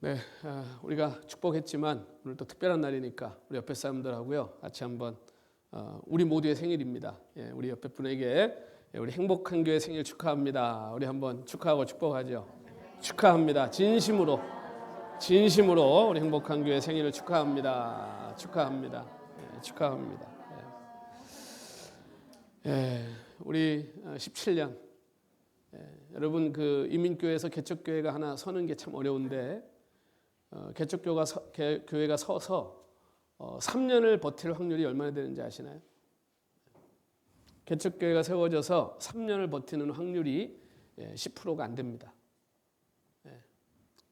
네, 우리가 축복했지만 오늘 또 특별한 날이니까 우리 옆에 사람들하고요 같이 한번 우리 모두의 생일입니다. 우리 옆에 분에게 우리 행복한 교회 생일 축하합니다. 우리 한번 축하하고 축복하죠. 축하합니다. 진심으로 우리 행복한 교회 생일을 축하합니다. 축하합니다. 축하합니다. 우리 17년 여러분 그 이민교회에서 개척교회가 하나 서는 게 참 어려운데 개척교회가 서서 3년을 버틸 확률이 얼마나 되는지 아시나요? 개척교회가 세워져서 3년을 버티는 확률이 10%가 안 됩니다.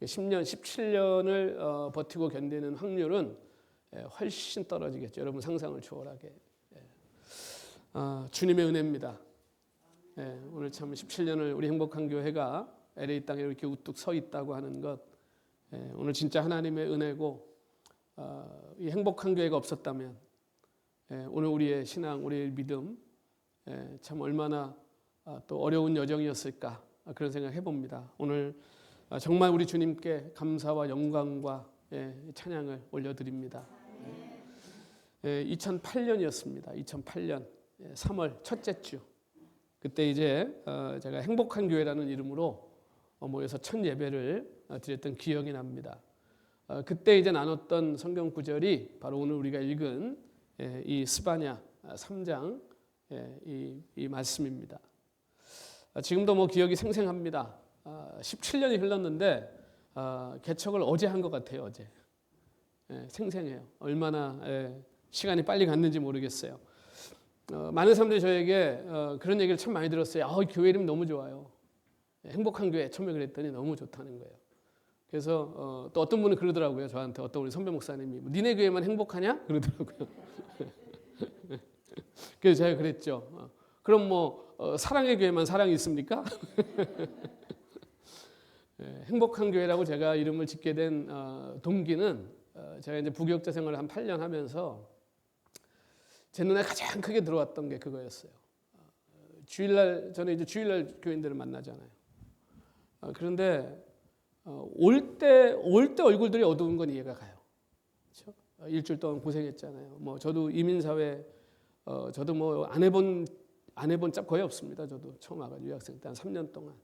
10년, 17년을 버티고 견디는 확률은 훨씬 떨어지겠죠. 여러분 상상을 초월하게. 주님의 은혜입니다. 오늘 참 17년을 우리 행복한 교회가 LA 땅에 이렇게 우뚝 서 있다고 하는 것, 오늘 진짜 하나님의 은혜고, 이 행복한 교회가 없었다면 오늘 우리의 신앙, 우리의 믿음 참 얼마나 또 어려운 여정이었을까 그런 생각 해봅니다. 오늘 정말 우리 주님께 감사와 영광과 찬양을 올려드립니다. 2008년이었습니다. 2008년 3월 첫째 주. 그때 이제 제가 행복한 교회라는 이름으로 모여서 첫 예배를 드렸던 기억이 납니다. 그때 이제 나눴던 성경 구절이 바로 오늘 우리가 읽은 이 스바냐 3장 이 말씀입니다. 지금도 뭐 기억이 생생합니다. 17년이 흘렀는데 개척을 어제 한 것 같아요. 어제. 생생해요. 얼마나 시간이 빨리 갔는지 모르겠어요. 많은 사람들이 저에게 그런 얘기를 참 많이 들었어요. 교회 이름 너무 좋아요. 행복한 교회 처음에 그랬더니 너무 좋다는 거예요. 그래서 또 어떤 분은 그러더라고요. 저한테 어떤 우리 선배 목사님이 니네 교회만 행복하냐? 그러더라고요. 그래서 제가 그랬죠. 그럼 뭐 사랑의 교회만 사랑이 있습니까? 행복한 교회라고 제가 이름을 짓게 된 동기는 제가 이제 부교육자 생활을 한 8년 하면서 제 눈에 가장 크게 들어왔던 게 그거였어요. 주일날 저는 이제 주일날 교인들을 만나잖아요. 그런데 올 때 얼굴들이 어두운 건 이해가 가요. 그렇죠? 일주일 동안 고생했잖아요. 뭐 저도 이민사회 저도 뭐 안 해본 짝 거의 없습니다. 저도 처음 와가지고 유학생 때 한 3년 동안.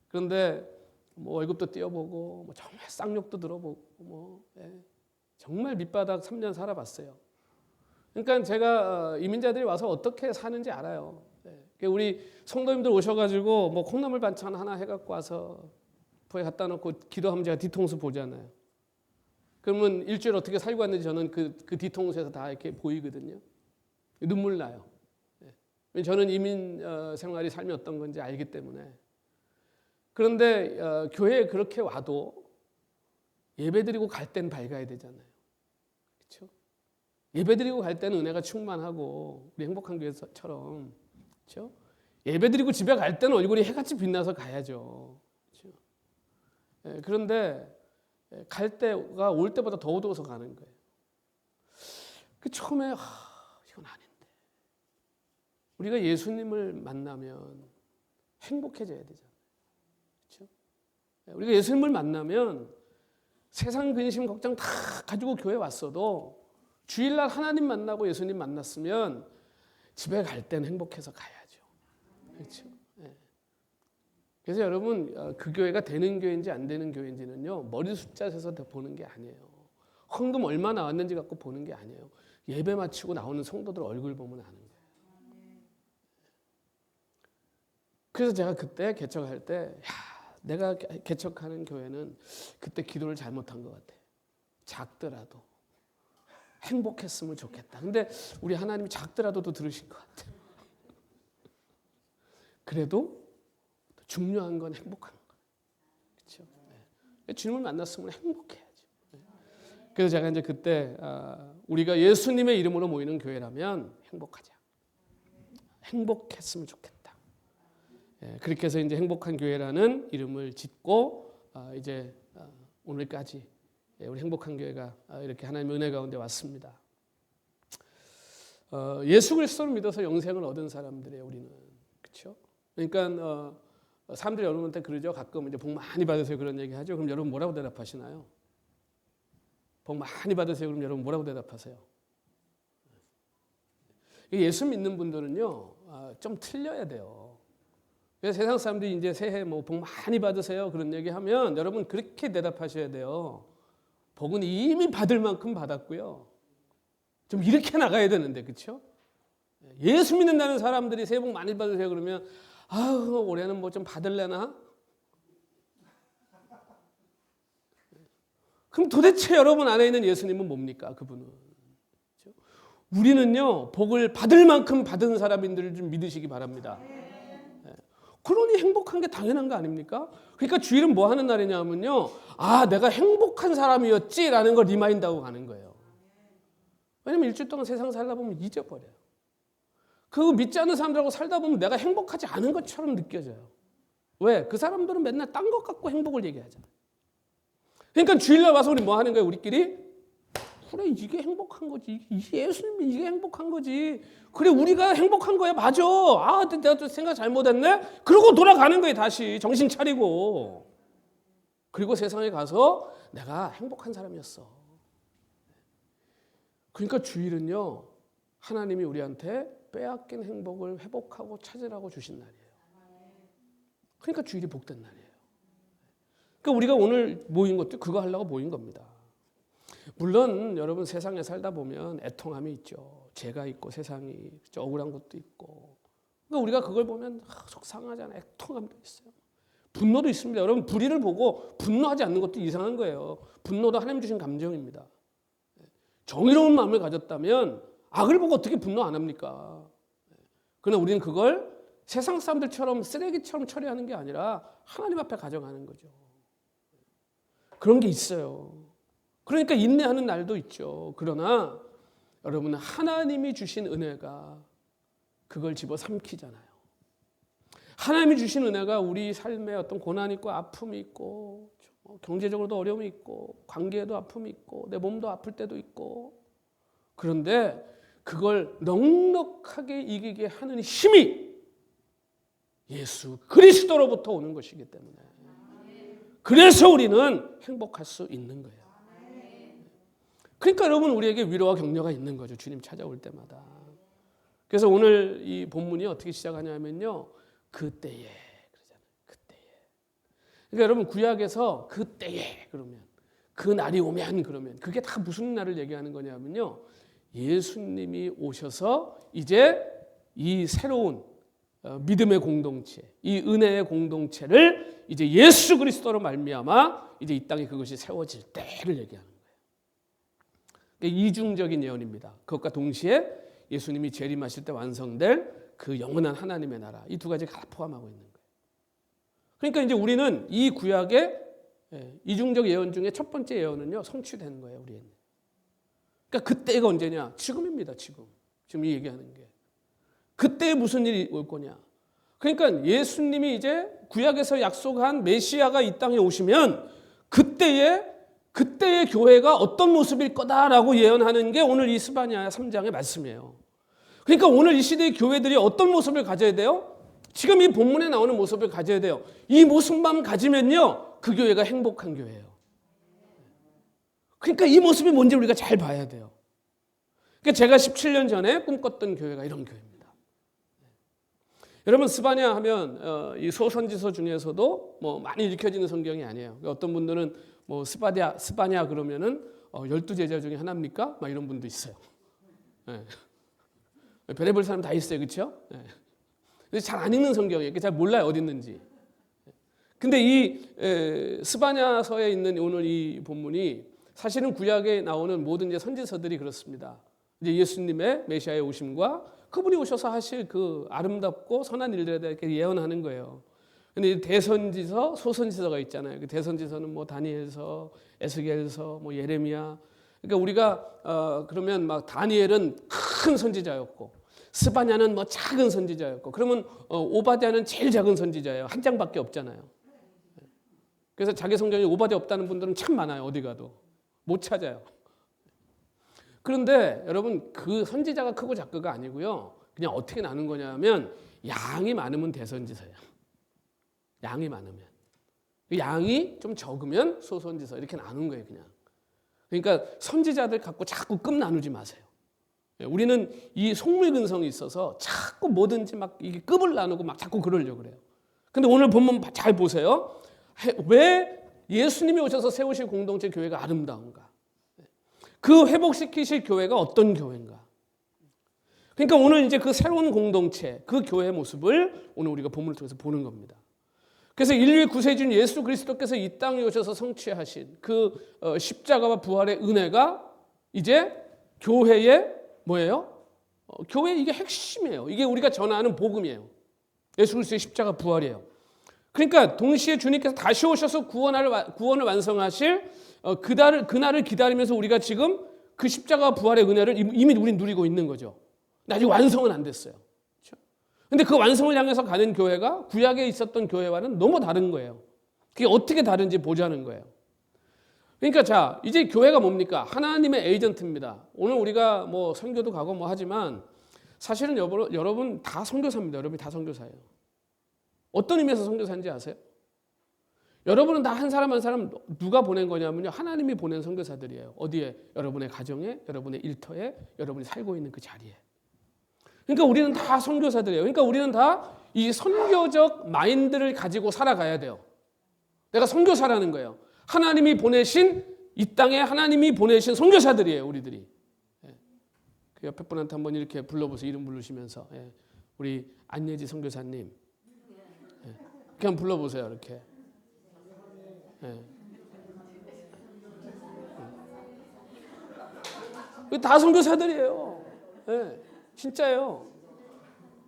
그런데 뭐 월급도 띄어보고 뭐 정말 쌍욕도 들어보고 정말 밑바닥 3년 살아봤어요. 그러니까 제가 이민자들이 와서 어떻게 사는지 알아요. 우리 성도님들 오셔가지고 뭐 콩나물 반찬 하나 해갖고 와서 부에 갖다 놓고 기도하면 제가 뒤통수 보잖아요. 그러면 일주일 어떻게 살고 왔는지 저는 그 뒤통수에서 다 이렇게 보이거든요. 눈물 나요. 저는 이민 생활이 삶이 어떤 건지 알기 때문에. 그런데 교회에 그렇게 와도 예배드리고 갈 땐 밝아야 되잖아요. 그렇죠? 예배드리고 갈 때는 은혜가 충만하고 우리 행복한 교회처럼, 그렇죠? 예배드리고 집에 갈 때는 얼굴이 해같이 빛나서 가야죠. 그렇죠? 그런데 갈 때가 올 때보다 더 어두워서 가는 거예요. 그 처음에 이건 아닌데. 우리가 예수님을 만나면 행복해져야 되잖아요. 그렇죠? 우리가 예수님을 만나면 세상 근심 걱정 다 가지고 교회 왔어도 주일날 하나님 만나고 예수님 만났으면 집에 갈 때는 행복해서 가야죠. 그렇죠? 그래서 여러분 그 교회가 되는 교회인지 안 되는 교회인지는요 머리 숫자 세서 보는 게 아니에요. 헌금 얼마 나왔는지 갖고 보는 게 아니에요. 예배 마치고 나오는 성도들 얼굴 보면 아는 거예요. 그래서 제가 그때 개척할 때 내가 개척하는 교회는 그때 기도를 잘못한 것 같아요. 작더라도 행복했으면 좋겠다. 근데 우리 하나님이 작더라도 들으신 것 같아요. 그래도 중요한 건 행복한 거. 그렇죠? 주님을 만났으면 행복해야죠. 그래서 제가 이제 그때 우리가 예수님의 이름으로 모이는 교회라면 행복하자. 행복했으면 좋겠다. 그렇게 해서 이제 행복한 교회라는 이름을 짓고 이제 오늘까지 우리 행복한 교회가 이렇게 하나님의 은혜 가운데 왔습니다. 예수 그리스도를 믿어서 영생을 얻은 사람들이에요. 우리는. 그렇죠? 그러니까 사람들이 여러분한테 그러죠. 가끔 이제 복 많이 받으세요 그런 얘기 하죠. 그럼 여러분 뭐라고 대답하시나요? 복 많이 받으세요. 그럼 여러분 뭐라고 대답하세요? 예수 믿는 분들은요 좀 틀려야 돼요. 그래서 세상 사람들이 이제 새해 뭐 복 많이 받으세요 그런 얘기하면 여러분 그렇게 대답하셔야 돼요. 복은 이미 받을 만큼 받았고요. 좀 이렇게 나가야 되는데 그렇죠? 예수 믿는다는 사람들이 새해 복 많이 받으세요 그러면 아우 올해는 뭐 좀 받을래나? 그럼 도대체 여러분 안에 있는 예수님은 뭡니까? 그분은 그렇죠? 우리는요 복을 받을 만큼 받은 사람인 줄 좀 믿으시기 바랍니다. 그러니 행복한 게 당연한 거 아닙니까? 그러니까 주일은 뭐 하는 날이냐면요 아 내가 행복한 사람이었지라는 걸 리마인드하고 가는 거예요. 왜냐면 일주일 동안 세상 살다 보면 잊어버려요. 그 믿지 않는 사람들하고 살다 보면 내가 행복하지 않은 것처럼 느껴져요. 왜? 그 사람들은 맨날 딴 것 갖고 행복을 얘기하잖아요. 그러니까 주일날 와서 우리 뭐 하는 거예요? 우리끼리 그래 이게 행복한 거지. 예수님이 이게 행복한 거지. 그래 우리가 행복한 거야. 맞아. 아 내가 또 생각 잘못했네. 그러고 돌아가는 거예요. 다시 정신 차리고. 그리고 세상에 가서 내가 행복한 사람이었어. 그러니까 주일은요 하나님이 우리한테 빼앗긴 행복을 회복하고 찾으라고 주신 날이에요. 그러니까 주일이 복된 날이에요. 그러니까 우리가 오늘 모인 것도 그거 하려고 모인 겁니다. 물론 여러분 세상에 살다 보면 애통함이 있죠. 죄가 있고 세상이 억울한 것도 있고. 그러니까 우리가 그걸 보면 속상하잖아요. 애통함도 있어요. 분노도 있습니다. 여러분 불의를 보고 분노하지 않는 것도 이상한 거예요. 분노도 하나님 주신 감정입니다. 정의로운 마음을 가졌다면 악을 보고 어떻게 분노 안 합니까? 그러나 우리는 그걸 세상 사람들처럼 쓰레기처럼 처리하는 게 아니라 하나님 앞에 가져가는 거죠. 그런 게 있어요. 그러니까 인내하는 날도 있죠. 그러나 여러분 하나님이 주신 은혜가 그걸 집어삼키잖아요. 하나님이 주신 은혜가 우리 삶에 어떤 고난이 있고 아픔이 있고 경제적으로도 어려움이 있고 관계에도 아픔이 있고 내 몸도 아플 때도 있고 그런데 그걸 넉넉하게 이기게 하는 힘이 예수 그리스도로부터 오는 것이기 때문에 그래서 우리는 행복할 수 있는 거예요. 그러니까 여러분 우리에게 위로와 격려가 있는 거죠. 주님 찾아올 때마다. 그래서 오늘 이 본문이 어떻게 시작하냐면요. 그때에 그러잖아요. 그때에. 그러니까 여러분 구약에서 그때에 그러면 그 날이 오면 그러면 그게 다 무슨 날을 얘기하는 거냐면요. 예수님이 오셔서 이제 이 새로운 믿음의 공동체, 이 은혜의 공동체를 이제 예수 그리스도로 말미암아 이제 이 땅에 그것이 세워질 때를 얘기하는 거예요. 그러니까 이중적인 예언입니다. 그것과 동시에 예수님이 재림하실 때 완성될 그 영원한 하나님의 나라 이 두 가지가 다 포함하고 있는 거예요. 그러니까 이제 우리는 이 구약의 이중적 예언 중에 첫 번째 예언은요 성취되는 거예요. 우리는. 그러니까 그때가 언제냐? 지금입니다. 지금 이 얘기하는 게. 그때 무슨 일이 올 거냐? 그러니까 예수님이 이제 구약에서 약속한 메시아가 이 땅에 오시면 그때의 교회가 어떤 모습일 거다라고 예언하는 게 오늘 이 스바냐 3장의 말씀이에요. 그러니까 오늘 이 시대의 교회들이 어떤 모습을 가져야 돼요? 지금 이 본문에 나오는 모습을 가져야 돼요. 이 모습만 가지면요 그 교회가 행복한 교회예요. 그러니까 이 모습이 뭔지 우리가 잘 봐야 돼요. 그러니까 제가 17년 전에 꿈꿨던 교회가 이런 교회입니다. 여러분 스바냐 하면 이 소선지서 중에서도 뭐 많이 읽혀지는 성경이 아니에요. 그러니까 어떤 분들은 뭐 스바냐 그러면은 12제자 중에 하나입니까? 막 이런 분도 있어요. 네. 별의별 사람 다 있어요, 그렇죠? 네. 잘 안 읽는 성경이에요. 잘 몰라요 어디 있는지. 근데 이 스바냐서에 있는 오늘 이 본문이 사실은 구약에 나오는 모든 이제 선지서들이 그렇습니다. 이제 예수님의 메시아의 오심과 그분이 오셔서 하실 그 아름답고 선한 일들에 대해 예언하는 거예요. 근데 대선지서, 소선지서가 있잖아요. 그 대선지서는 뭐 다니엘서, 에스겔서, 뭐 예레미야. 그러니까 우리가 그러면 막 다니엘은 큰 선지자였고, 스바냐는 뭐 작은 선지자였고, 그러면 오바댜는 제일 작은 선지자예요. 한 장밖에 없잖아요. 그래서 자기 성경에 오바댜 없다는 분들은 참 많아요. 어디 가도 못 찾아요. 그런데 여러분 그 선지자가 크고 작고가 아니고요. 그냥 어떻게 나눈 거냐면 양이 많으면 대선지서예요. 양이 많으면. 양이 좀 적으면 소선지서 이렇게 나눈 거예요, 그냥. 그러니까 선지자들 갖고 자꾸 급 나누지 마세요. 우리는 이 속물근성이 있어서 자꾸 뭐든지 막 이게 급을 나누고 막 자꾸 그러려고 그래요. 근데 오늘 본문 잘 보세요. 왜 예수님이 오셔서 세우실 공동체 교회가 아름다운가? 그 회복시키실 교회가 어떤 교회인가? 그러니까 오늘 이제 그 새로운 공동체, 그 교회의 모습을 오늘 우리가 본문을 통해서 보는 겁니다. 그래서 인류의 구세주인 예수 그리스도께서 이 땅에 오셔서 성취하신 그 십자가와 부활의 은혜가 이제 교회의 뭐예요? 교회의 이게 핵심이에요. 이게 우리가 전하는 복음이에요. 예수 그리스도의 십자가 부활이에요. 그러니까 동시에 주님께서 다시 오셔서 구원을 완성하실 그날을 기다리면서 우리가 지금 그 십자가 부활의 은혜를 이미 우린 누리고 있는 거죠. 근데 아직 완성은 안 됐어요. 그런데 그 완성을 향해서 가는 교회가 구약에 있었던 교회와는 너무 다른 거예요. 그게 어떻게 다른지 보자는 거예요. 그러니까 자, 이제 교회가 뭡니까? 하나님의 에이전트입니다. 오늘 우리가 뭐 선교도 가고 뭐 하지만 사실은 여러분 다 선교사입니다. 여러분이 다 선교사예요. 어떤 의미에서 선교사인지 아세요? 여러분은 다 한 사람 한 사람 누가 보낸 거냐면요. 하나님이 보낸 선교사들이에요. 어디에? 여러분의 가정에, 여러분의 일터에, 여러분이 살고 있는 그 자리에. 그러니까 우리는 다 선교사들이에요. 그러니까 우리는 다 이 선교적 마인드를 가지고 살아가야 돼요. 내가 선교사라는 거예요. 하나님이 보내신 이 땅에 하나님이 보내신 선교사들이에요. 우리들이. 그 옆에 분한테 한번 이렇게 불러보세요. 이름 부르시면서. 우리 안예지 선교사님. 이렇게 한번 불러보세요. 이렇게. 다 선교사들이에요. 진짜예요.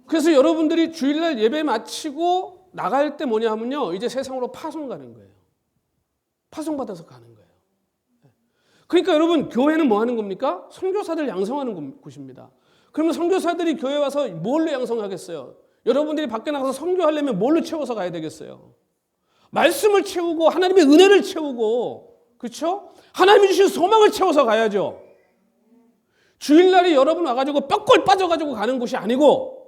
그래서 여러분들이 주일날 예배 마치고 나갈 때 뭐냐 하면요. 이제 세상으로 파송 가는 거예요. 파송 받아서 가는 거예요. 그러니까 여러분 교회는 뭐 하는 겁니까? 선교사들 양성하는 곳입니다. 그러면 선교사들이 교회 와서 뭘로 양성하겠어요? 여러분들이 밖에 나가서 선교하려면 뭘로 채워서 가야 되겠어요? 말씀을 채우고 하나님의 은혜를 채우고 그렇죠? 하나님이 주신 소망을 채워서 가야죠. 주일날에 여러분 와가지고 뼈골 빠져가지고 가는 곳이 아니고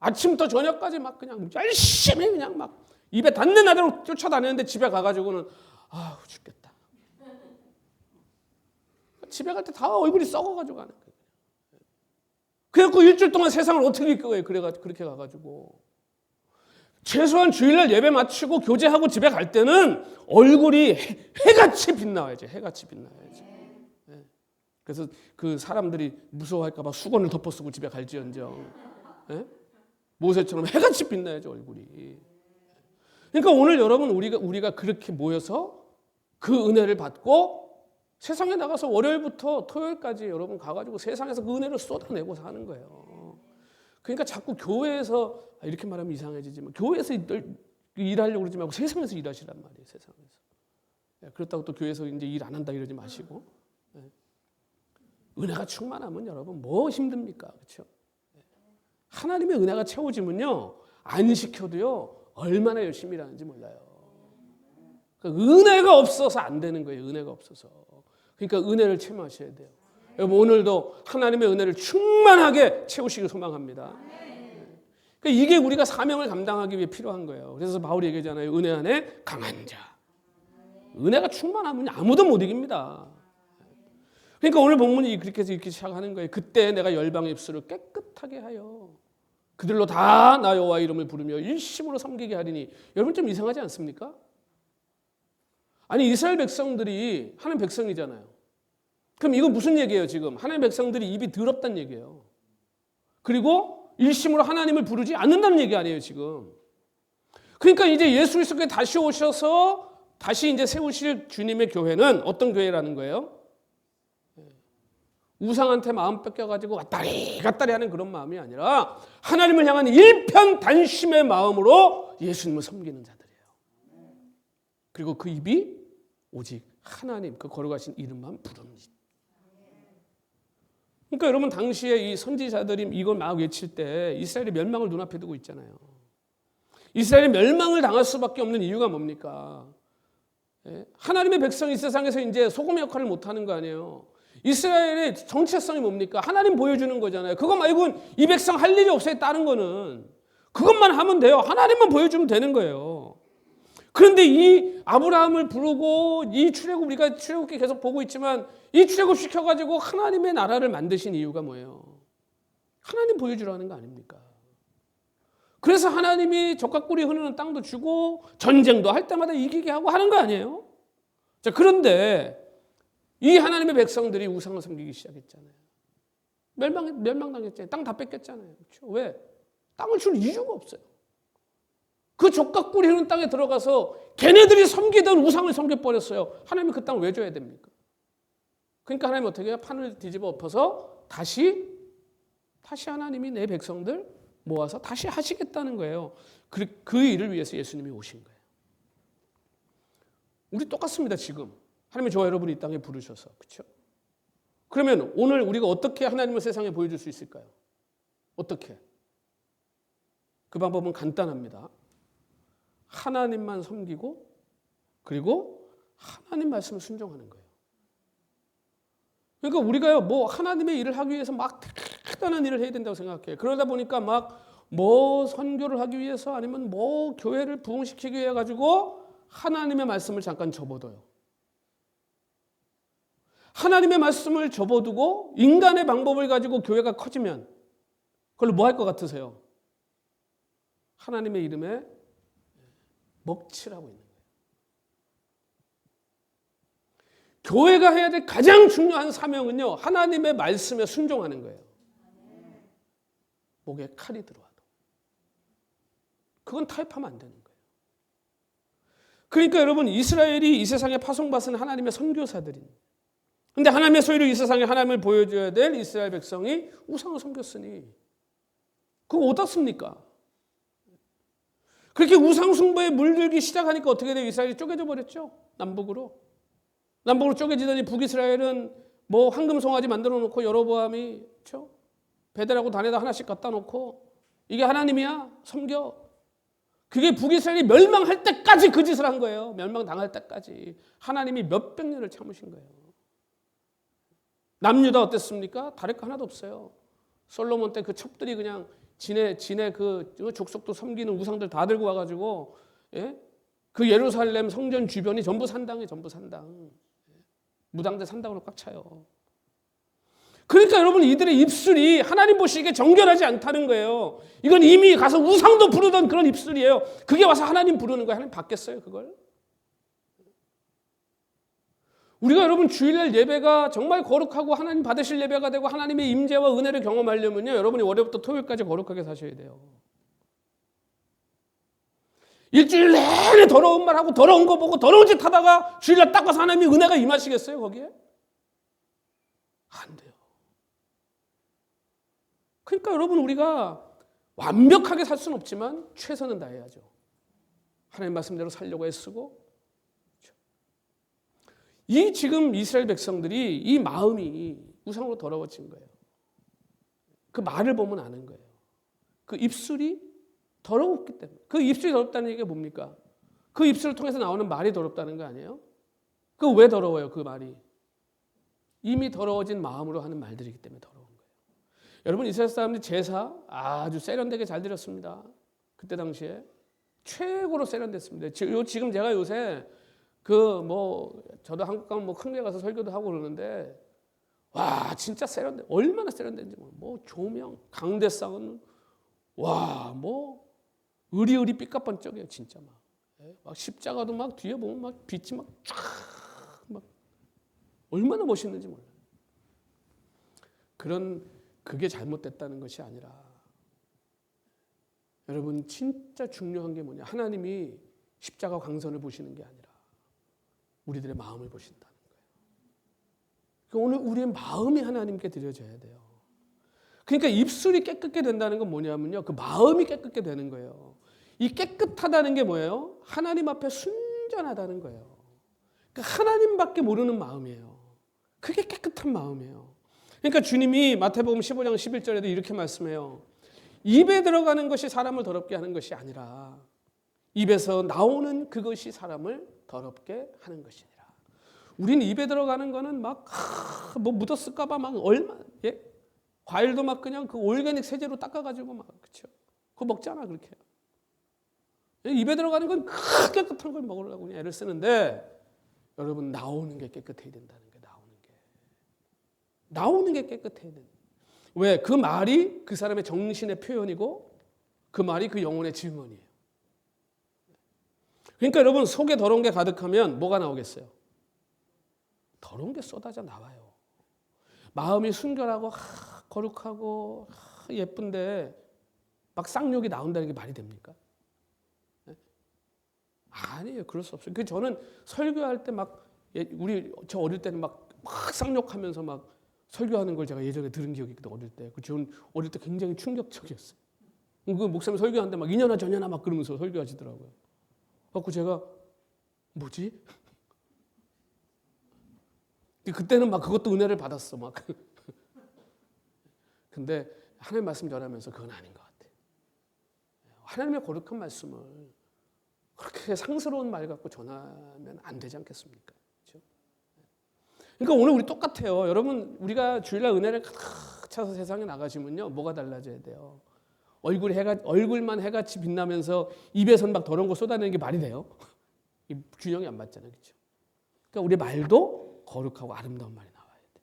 아침부터 저녁까지 막 그냥 열심히 그냥 막 입에 닿는 나대로 쫓아다니는데 집에 가가지고는 아우 죽겠다. 집에 갈 때 다 얼굴이 썩어가지고 가는 거예요. 그래갖고 일주일 동안 세상을 어떻게 이끌어요? 그렇게 가가지고 최소한 주일날 예배 마치고 교제하고 집에 갈 때는 얼굴이 해같이 빛나야지. 해같이 빛나야지. 그래서 그 사람들이 무서워할까봐 수건을 덮어쓰고 집에 갈지언정 모세처럼 해같이 빛나야지 얼굴이. 그러니까 오늘 여러분 우리가 그렇게 모여서 그 은혜를 받고 세상에 나가서 월요일부터 토요일까지 여러분 가가지고 세상에서 그 은혜를 쏟아내고 사는 거예요. 그러니까 자꾸 교회에서 이렇게 말하면 이상해지지만 교회에서 일하려고 그러지 말고 세상에서 일하시란 말이에요. 세상에서. 그렇다고 또 교회에서 이제 일 안 한다 이러지 마시고 은혜가 충만하면 여러분 뭐 힘듭니까? 그렇죠? 하나님의 은혜가 채워지면요 안 시켜도요 얼마나 열심히 일하는지 몰라요. 그러니까 은혜가 없어서 안 되는 거예요. 은혜가 없어서. 그러니까 은혜를 체험하셔야 돼요. 여러분 오늘도 하나님의 은혜를 충만하게 채우시길 소망합니다. 그러니까 이게 우리가 사명을 감당하기 위해 필요한 거예요. 그래서 바울이 얘기하잖아요. 은혜 안에 강한 자. 은혜가 충만하면 아무도 못 이깁니다. 그러니까 오늘 본문이 그렇게 해서 이렇게 시작하는 거예요. 그때 내가 열방의 입술을 깨끗하게 하여 그들로 다 나 여호와 이름을 부르며 일심으로 섬기게 하리니. 여러분 좀 이상하지 않습니까? 아니 이스라엘 백성들이 하나님 백성이잖아요. 그럼 이거 무슨 얘기예요 지금? 하나님 백성들이 입이 더럽다는 얘기예요. 그리고 일심으로 하나님을 부르지 않는다는 얘기 아니에요 지금. 그러니까 이제 예수 그리스도께 다시 오셔서 다시 이제 세우실 주님의 교회는 어떤 교회라는 거예요? 우상한테 마음 뺏겨가지고 왔다리 갔다리 하는 그런 마음이 아니라 하나님을 향한 일편단심의 마음으로 예수님을 섬기는 자들이에요. 그리고 그 입이 오직 하나님 그 거룩하신 이름만 부릅니다. 그러니까 여러분 당시에 이 선지자들이 이걸 막 외칠 때 이스라엘의 멸망을 눈앞에 두고 있잖아요. 이스라엘이 멸망을 당할 수밖에 없는 이유가 뭡니까? 하나님의 백성이 세상에서 이제 소금의 역할을 못하는 거 아니에요. 이스라엘의 정체성이 뭡니까? 하나님 보여주는 거잖아요. 그거 말고는 이 백성 할 일이 없어요. 다른 거는. 그것만 하면 돼요. 하나님만 보여주면 되는 거예요. 그런데 이 아브라함을 부르고 이 출애굽, 우리가 출애굽기 계속 보고 있지만 이 출애굽 시켜가지고 하나님의 나라를 만드신 이유가 뭐예요? 하나님 보여주라는 거 아닙니까? 그래서 하나님이 적과 꿀이 흐르는 땅도 주고 전쟁도 할 때마다 이기게 하고 하는 거 아니에요? 자, 그런데 이 하나님의 백성들이 우상을 섬기기 시작했잖아요. 멸망당했잖아요. 땅 다 뺏겼잖아요. 그렇죠? 왜? 땅을 줄 이유가 없어요. 그 족과 꿀이 흐르는 땅에 들어가서 걔네들이 섬기던 우상을 섬겨버렸어요. 하나님이 그 땅을 왜 줘야 됩니까? 그러니까 하나님이 어떻게 해요? 판을 뒤집어 엎어서 다시 하나님이 내 백성들 모아서 다시 하시겠다는 거예요. 그 일을 위해서 예수님이 오신 거예요. 우리 똑같습니다. 지금 하나님이 저와 여러분이 이 땅에 부르셔서, 그렇죠? 그러면 오늘 우리가 어떻게 하나님을 세상에 보여줄 수 있을까요? 어떻게? 그 방법은 간단합니다. 하나님만 섬기고 그리고 하나님 말씀을 순종하는 거예요. 그러니까 우리가요, 뭐 하나님의 일을 하기 위해서 막 대단한 일을 해야 된다고 생각해요. 그러다 보니까 막 뭐 선교를 하기 위해서 아니면 뭐 교회를 부흥시키기 위해 가지고 하나님의 말씀을 잠깐 접어둬요. 하나님의 말씀을 접어두고 인간의 방법을 가지고 교회가 커지면 그걸로 뭐 할 것 같으세요? 하나님의 이름에 먹칠하고 있는 거예요. 교회가 해야 될 가장 중요한 사명은요, 하나님의 말씀에 순종하는 거예요. 목에 칼이 들어와도 그건 타협하면 안 되는 거예요. 그러니까 여러분, 이스라엘이 이 세상에 파송받은 하나님의 선교사들이, 근데 하나님의 소유로 이 세상에 하나님을 보여줘야 될 이스라엘 백성이 우상을 섬겼으니 그거 어떻습니까? 그렇게 우상 숭배에 물들기 시작하니까 어떻게 돼요? 이스라엘이 쪼개져 버렸죠. 남북으로 쪼개지더니 북이스라엘은 뭐 황금 송아지 만들어 놓고 여로보암이, 그렇죠? 베델하고 단에다 하나씩 갖다 놓고 이게 하나님이야? 섬겨. 그게 북이스라엘이 멸망할 때까지 그 짓을 한 거예요. 멸망당할 때까지. 하나님이 몇백 년을 참으신 거예요. 남유다 어땠습니까? 다를 거 하나도 없어요. 솔로몬 때 그 첩들이 그냥 지네 그 족속도 섬기는 우상들 다 들고 와가지고, 예? 그 예루살렘 성전 주변이 전부 산당이에요. 전부 산당. 무당들 산당으로 꽉 차요. 그러니까 여러분, 이들의 입술이 하나님 보시기에 정결하지 않다는 거예요. 이건 이미 가서 우상도 부르던 그런 입술이에요. 그게 와서 하나님 부르는 거예요. 하나님 받겠어요, 그걸? 우리가 여러분 주일날 예배가 정말 거룩하고 하나님 받으실 예배가 되고 하나님의 임재와 은혜를 경험하려면요, 여러분이 월요일부터 토요일까지 거룩하게 사셔야 돼요. 일주일 내내 더러운 말하고 더러운 거 보고 더러운 짓 하다가 주일날 딱 가서 하나님이 은혜가 임하시겠어요, 거기에? 안 돼요. 그러니까 여러분, 우리가 완벽하게 살 수는 없지만 최선은 다해야죠. 하나님 말씀대로 살려고 애쓰고. 이 지금 이스라엘 백성들이 이 마음이 우상으로 더러워진 거예요. 그 말을 보면 아는 거예요. 그 입술이 더러웠기 때문에. 그 입술이 더럽다는 얘기가 뭡니까? 그 입술을 통해서 나오는 말이 더럽다는 거 아니에요? 그 왜 더러워요, 그 말이? 이미 더러워진 마음으로 하는 말들이기 때문에 더러운 거예요. 여러분, 이스라엘 사람들이 제사 아주 세련되게 잘 드렸습니다. 그때 당시에 최고로 세련됐습니다. 지금 제가 요새 저도 한국 가면 뭐 큰 데 가서 설교도 하고 그러는데, 와, 진짜 세련돼. 얼마나 세련된지 뭐 조명, 강대상은 와, 뭐 으리으리 삐까뻔쩍해요, 진짜 막. 막 십자가도 막 뒤에 보면 막 빛이 막 쫙 막 얼마나 멋있는지 몰라요. 그게 잘못됐다는 것이 아니라, 여러분 진짜 중요한 게 뭐냐? 하나님이 십자가 광선을 보시는 게 아니라 우리들의 마음을 보신다는 거예요. 그러니까 오늘 우리의 마음이 하나님께 드려져야 돼요. 그러니까 입술이 깨끗게 된다는 건 뭐냐면요, 그 마음이 깨끗게 되는 거예요. 이 깨끗하다는 게 뭐예요? 하나님 앞에 순전하다는 거예요. 그러니까 하나님밖에 모르는 마음이에요. 그게 깨끗한 마음이에요. 그러니까 주님이 마태복음 15장 11절에도 이렇게 말씀해요. 입에 들어가는 것이 사람을 더럽게 하는 것이 아니라 입에서 나오는 그것이 사람을 더럽게 하는 것이니라. 우린 입에 들어가는 거는 막 뭐 묻었을까 봐 막 과일도 막 그냥 그 올게닉 세제로 닦아가지고 막, 그렇죠? 그거 먹잖아 그렇게. 입에 들어가는 건 크게 깨끗한 걸 먹으려고 그냥 애를 쓰는데 여러분 나오는 게 깨끗해야 된다는 게 나오는 게 깨끗해야 돼. 왜? 그 말이 그 사람의 정신의 표현이고 그 말이 그 영혼의 증언이에요. 그러니까 여러분 속에 더러운 게 가득하면 뭐가 나오겠어요? 더러운 게 쏟아져 나와요. 마음이 순결하고 거룩하고 예쁜데 막 쌍욕이 나온다는 게 말이 됩니까? 아니에요. 그럴 수 없어요. 저는 설교할 때 막 저 어릴 때는 막 쌍욕하면서 막 설교하는 걸 제가 예전에 들은 기억이 있거든요. 어릴 때. 저는 어릴 때 굉장히 충격적이었어요. 그 목사님 설교하는데 막 이년아 저년아 막 그러면서 설교하시더라고요. 그래서 제가 뭐지? 그때는 막 그것도 은혜를 받았어 막. 근데 하나님 말씀 전하면서 그건 아닌 것 같아요. 하나님의 거룩한 말씀을 그렇게 상스러운 말 갖고 전하면 안 되지 않겠습니까? 그렇죠? 그러니까 오늘 우리 똑같아요. 여러분 우리가 주일날 은혜를 가득 차서 세상에 나가시면요 뭐가 달라져야 돼요? 얼굴만 해같이 빛나면서 입에선 막 더러운 거 쏟아내는 게 말이 돼요? 이 균형이 안 맞잖아요, 그렇죠? 그러니까 우리 말도 거룩하고 아름다운 말이 나와야 돼.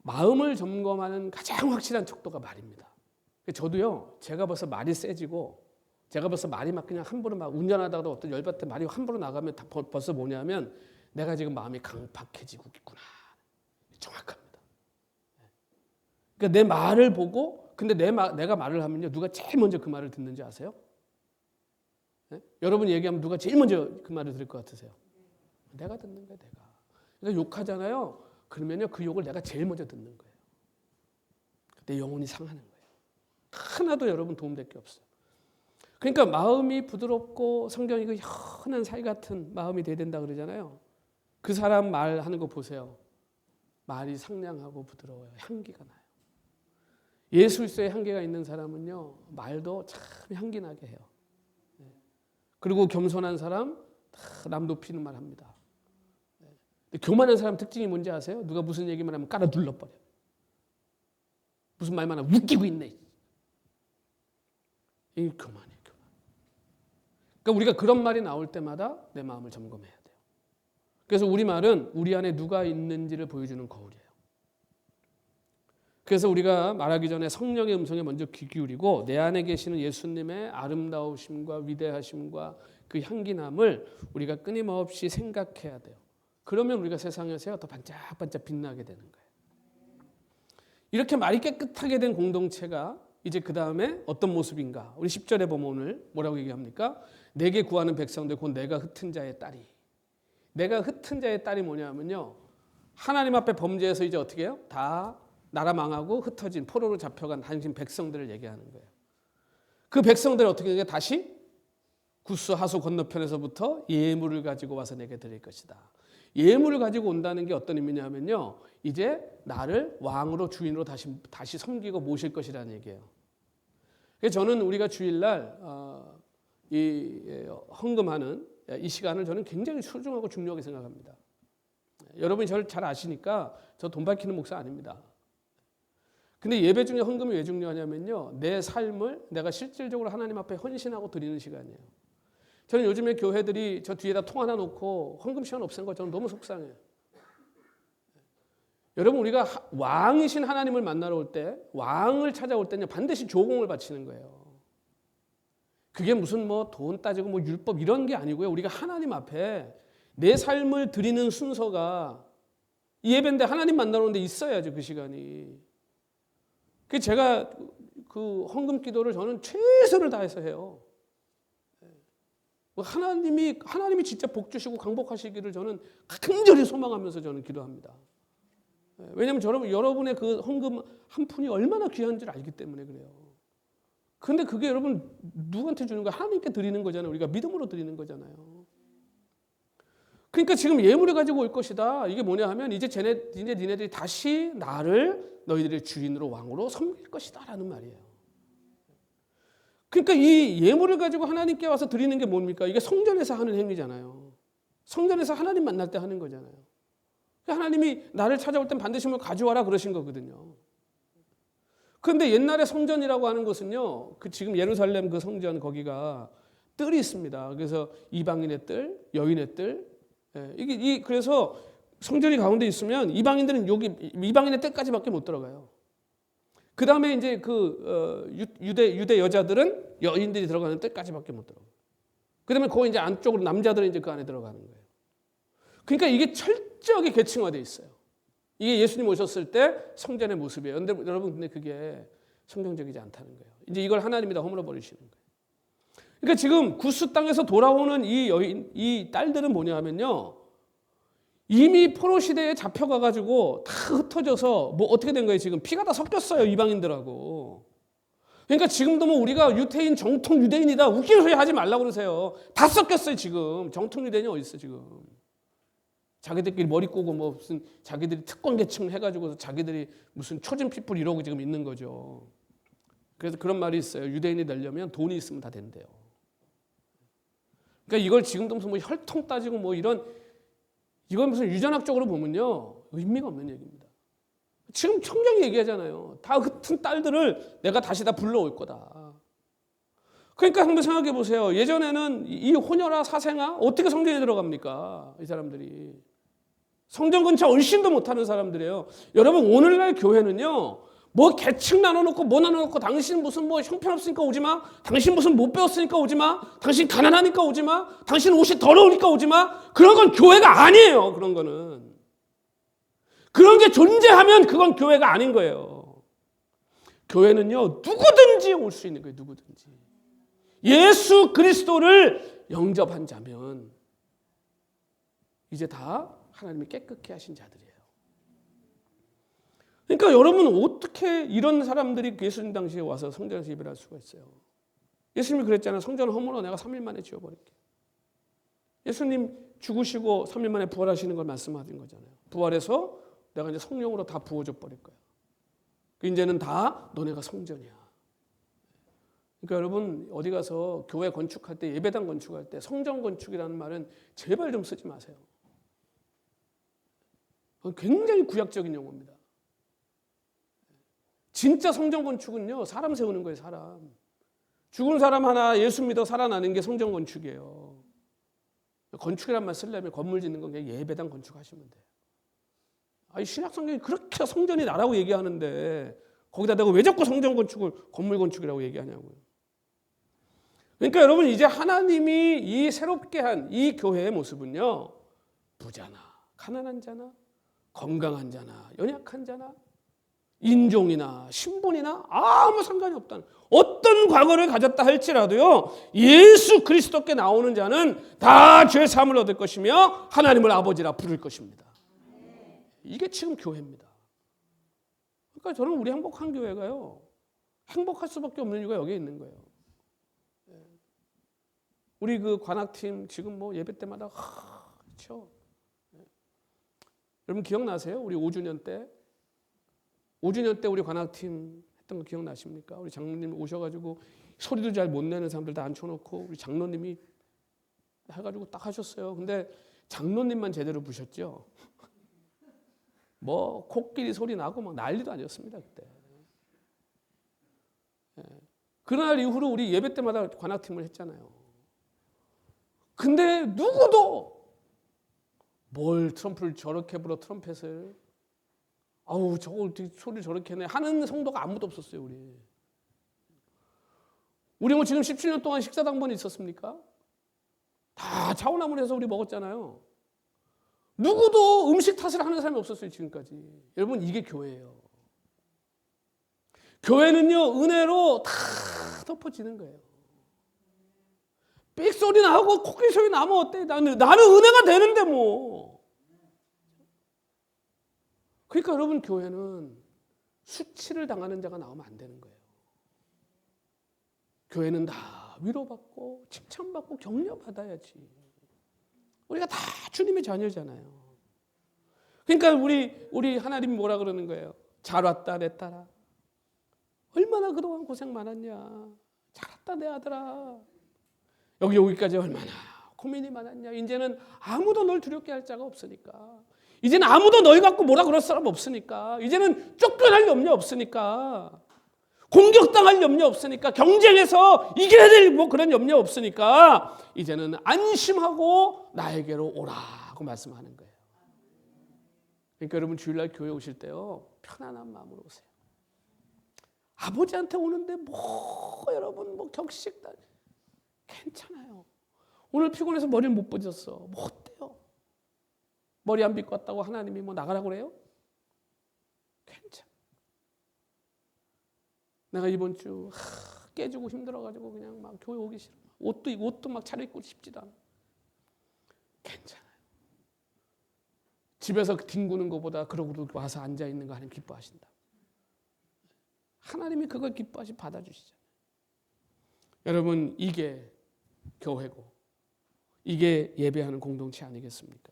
마음을 점검하는 가장 확실한 척도가 말입니다. 저도요, 제가 벌써 말이 세지고, 제가 벌써 말이 막 그냥 함부로 막 운전하다가도 어떤 열받을 때 말이 함부로 나가면 벌써 뭐냐면 내가 지금 마음이 강팍해지고 있구나. 정확합니다. 그러니까 내 말을 보고, 근데 내가 말을 하면요, 누가 제일 먼저 그 말을 듣는지 아세요? 네? 여러분이 얘기하면 누가 제일 먼저 그 말을 들을 것 같으세요? 내가 듣는 거예요, 내가. 그러니까 욕하잖아요. 그러면요, 그 욕을 내가 제일 먼저 듣는 거예요. 내 영혼이 상하는 거예요. 하나도 여러분 도움될 게 없어요. 그러니까 마음이 부드럽고 성경이 그 현한 살 같은 마음이 돼야 된다 그러잖아요. 그 사람 말하는 거 보세요. 말이 상냥하고 부드러워요. 향기가 나요. 예수 그리스도의 향기가 있는 사람은요, 말도 참 향기나게 해요. 그리고 겸손한 사람, 남 높이는 말 합니다. 교만한 사람 특징이 뭔지 아세요? 누가 무슨 얘기만 하면 깔아 눌러버려. 무슨 말만 하면 웃기고 있네. 이게 교만이에요, 교만. 그러니까 우리가 그런 말이 나올 때마다 내 마음을 점검해야 돼요. 그래서 우리 말은 우리 안에 누가 있는지를 보여주는 거울이에요. 그래서 우리가 말하기 전에 성령의 음성에 먼저 귀 기울이고 내 안에 계시는 예수님의 아름다우심과 위대하심과 그 향기남을 우리가 끊임없이 생각해야 돼요. 그러면 우리가 세상에서 더 반짝반짝 빛나게 되는 거예요. 이렇게 말이 깨끗하게 된 공동체가 이제 그 다음에 어떤 모습인가? 우리 10절에 보면 오늘 뭐라고 얘기합니까? 내게 구하는 백성들 곧 내가 흩은 자의 딸이. 내가 흩은 자의 딸이 뭐냐면요, 하나님 앞에 범죄해서 이제 어떻게 해요? 다 나라 망하고 흩어진 포로로 잡혀간 당신 백성들을 얘기하는 거예요. 그 백성들을 어떻게 하냐? 다시 구스 하수 건너편에서부터 예물을 가지고 와서 내게 드릴 것이다. 예물을 가지고 온다는 게 어떤 의미냐면요, 이제 나를 왕으로 주인으로 다시 섬기고 모실 것이라는 얘기예요. 그래서 저는 우리가 주일날 이 헌금하는 이 시간을 저는 굉장히 소중하고 중요하게 생각합니다. 여러분이 저를 잘 아시니까 저 돈 밝히는 목사 아닙니다. 근데 예배 중에 헌금이 왜 중요하냐면요, 내 삶을 내가 실질적으로 하나님 앞에 헌신하고 드리는 시간이에요. 저는 요즘에 교회들이 저 뒤에다 통 하나 놓고 헌금 시간 없앤 거 저는 너무 속상해요. 여러분 우리가 왕이신 하나님을 만나러 올 때, 왕을 찾아올 때는 반드시 조공을 바치는 거예요. 그게 무슨 뭐 돈 따지고 뭐 율법 이런 게 아니고요. 우리가 하나님 앞에 내 삶을 드리는 순서가 이 예배인데 하나님 만나러 오는데 있어야죠, 그 시간이. 그 제가 그 헌금 기도를 저는 최선을 다해서 해요. 하나님이 진짜 복 주시고 강복하시기를 저는 간절히 소망하면서 저는 기도합니다. 왜냐하면 여러분의 그 헌금 한 푼이 얼마나 귀한지를 알기 때문에 그래요. 그런데 그게 여러분 누구한테 주는 거야? 하나님께 드리는 거잖아요. 우리가 믿음으로 드리는 거잖아요. 그러니까 지금 예물을 가지고 올 것이다. 이게 뭐냐 하면 이제 니네들이 다시 나를 너희들의 주인으로 왕으로 섬길 것이다 라는 말이에요. 그러니까 이 예물을 가지고 하나님께 와서 드리는 게 뭡니까? 이게 성전에서 하는 행위잖아요. 성전에서 하나님 만날 때 하는 거잖아요. 하나님이 나를 찾아올 땐 반드시 뭘 가져와라 그러신 거거든요. 그런데 옛날에 성전이라고 하는 것은요, 그 지금 예루살렘 그 성전 거기가 뜰이 있습니다. 그래서 이방인의 뜰, 여인의 뜰, 그래서 성전이 가운데 있으면 이방인들은 여기 이방인의 뜰까지밖에 못 들어가요. 그 다음에 이제 유대 여자들은 여인들이 들어가는 뜰까지밖에 못 들어가요. 그 다음에 거기 이제 안쪽으로 남자들은 이제 그 안에 들어가는 거예요. 그러니까 이게 철저하게 계층화되어 있어요. 이게 예수님 오셨을 때 성전의 모습이에요. 근데 여러분, 근데 그게 성경적이지 않다는 거예요. 이제 이걸 하나님이 다 허물어 버리시는 거예요. 그러니까 지금 구스 땅에서 돌아오는 이 딸들은 뭐냐 하면요, 이미 포로 시대에 잡혀가가지고 다 흩어져서 뭐 어떻게 된 거예요? 지금 피가 다 섞였어요, 이방인들하고. 그러니까 지금도 뭐 우리가 유태인 정통 유대인이다 웃기는 소리 하지 말라고 그러세요. 다 섞였어요 지금. 정통 유대인이 어디 있어 지금? 자기들끼리 머리 꼬고 뭐 무슨 자기들이 특권 계층 해가지고 자기들이 무슨 초진 피플 이러고 지금 있는 거죠. 그래서 그런 말이 있어요. 유대인이 되려면 돈이 있으면 다 된대요. 그러니까 이걸 지금도 무슨 뭐 혈통 따지고 뭐 이건 무슨 유전학적으로 보면요 의미가 없는 얘기입니다. 지금 성경이 얘기하잖아요. 다 같은 딸들을 내가 다시 다 불러올 거다. 그러니까 한번 생각해 보세요. 예전에는 이 호녀라 사생아 어떻게 성전에 들어갑니까? 이 사람들이. 성전 근처 얼씬도 못하는 사람들이에요. 여러분, 오늘날 교회는요, 뭐 계층 나눠놓고 뭐 나눠놓고 당신 무슨 뭐 형편없으니까 오지 마, 당신 무슨 못 배웠으니까 오지 마, 당신 가난하니까 오지 마, 당신 옷이 더러우니까 오지 마. 그런 건 교회가 아니에요. 그런 거는. 그런 게 존재하면 그건 교회가 아닌 거예요. 교회는요, 누구든지 올 수 있는 거예요. 누구든지. 예수 그리스도를 영접한 자면 이제 다 하나님이 깨끗게 하신 자들이에요. 그러니까 여러분, 어떻게 이런 사람들이 예수님 당시에 와서 성전에서 예배할 수가 있어요? 예수님이 그랬잖아요. 성전을 허물어 내가 3일 만에 지어버릴게. 예수님 죽으시고 3일 만에 부활하시는 걸 말씀하신 거잖아요. 부활해서 내가 이제 성령으로 다 부어줘 버릴 거야. 이제는 다 너네가 성전이야. 그러니까 여러분, 어디 가서 교회 건축할 때, 예배당 건축할 때 성전 건축이라는 말은 제발 좀 쓰지 마세요. 굉장히 구약적인 용어입니다. 진짜 성전 건축은요, 사람 세우는 거예요. 사람. 죽은 사람 하나 예수 믿어 살아나는 게 성전 건축이에요. 건축이란 말 쓰려면 건물 짓는 건 그냥 예배당 건축하시면 돼요. 아니, 신약 성경이 그렇게 성전이 나라고 얘기하는데 거기다 내가 왜 자꾸 성전 건축을 건물 건축이라고 얘기하냐고요. 그러니까 여러분, 이제 하나님이 이 새롭게 한 이 교회의 모습은요, 부자나 가난한 자나 건강한 자나 연약한 자나 인종이나 신분이나 아무 상관이 없다는, 어떤 과거를 가졌다 할지라도요, 예수 그리스도께 나오는 자는 다 죄 사함을 얻을 것이며 하나님을 아버지라 부를 것입니다. 이게 지금 교회입니다. 그러니까 저는 우리 행복한 교회가요, 행복할 수밖에 없는 이유가 여기에 있는 거예요. 우리 그 관악팀 지금 뭐 예배 때마다 그렇죠. 여러분 기억나세요? 우리 5주년 때 우리 관악팀 했던 거 기억나십니까? 우리 장로님 오셔가지고 소리도 잘 못 내는 사람들 다 앉혀놓고 우리 장로님이 해가지고 딱 하셨어요. 근데 장로님만 제대로 부셨죠. 뭐 코끼리 소리 나고 막 난리도 아니었습니다 그때. 그날 이후로 우리 예배 때마다 관악팀을 했잖아요. 근데 누구도 뭘 트럼프를 저렇게 불어 트럼펫을, 아우 저거 어떻게 소리를 저렇게 내 하는 성도가 아무도 없었어요. 우리 뭐 지금 17년 동안 식사당번이 있었습니까? 다 차원나물에서 우리 먹었잖아요. 누구도 음식 탓을 하는 사람이 없었어요 지금까지. 여러분, 이게 교회예요. 교회는요, 은혜로 다 덮어지는 거예요. 삑소리 나고 코끼리 소리 나면 어때? 나는 은혜가 되는데 뭐. 그러니까 여러분, 교회는 수치를 당하는 자가 나오면 안 되는 거예요. 교회는 다 위로받고 칭찬받고 격려받아야지. 우리가 다 주님의 자녀잖아요. 그러니까 우리 하나님이 뭐라 그러는 거예요? 잘 왔다 내 딸아. 얼마나 그동안 고생 많았냐. 잘 왔다 내 아들아. 여기까지 얼마나 고민이 많았냐. 이제는 아무도 널 두렵게 할 자가 없으니까. 이제는 아무도 널 갖고 뭐라 그럴 사람 없으니까. 이제는 쫓겨날 염려 없으니까. 공격당할 염려 없으니까, 경쟁에서 이겨야 될 뭐 그런 염려 없으니까 이제는 안심하고 나에게로 오라고 말씀하는 거예요. 그러니까 여러분 주일날 교회 오실 때요, 편안한 마음으로 오세요. 아버지한테 오는데 여러분 격식 괜찮아요. 오늘 피곤해서 머리를 못 빗었어. 뭐 어때요? 머리 안 빗고 왔다고 하나님이 나가라고 그래요? 괜찮아. 내가 이번 주 깨지고 힘들어가지고 그냥 막 교회 오기 싫어. 옷도 막 차려입고 싶지도 않아. 괜찮아요. 집에서 뒹구는 것보다 그러고 와서 앉아있는 거 하나님 기뻐하신다. 하나님이 그걸 기뻐하시 받아주시잖아요. 여러분, 이게 교회고 이게 예배하는 공동체 아니겠습니까?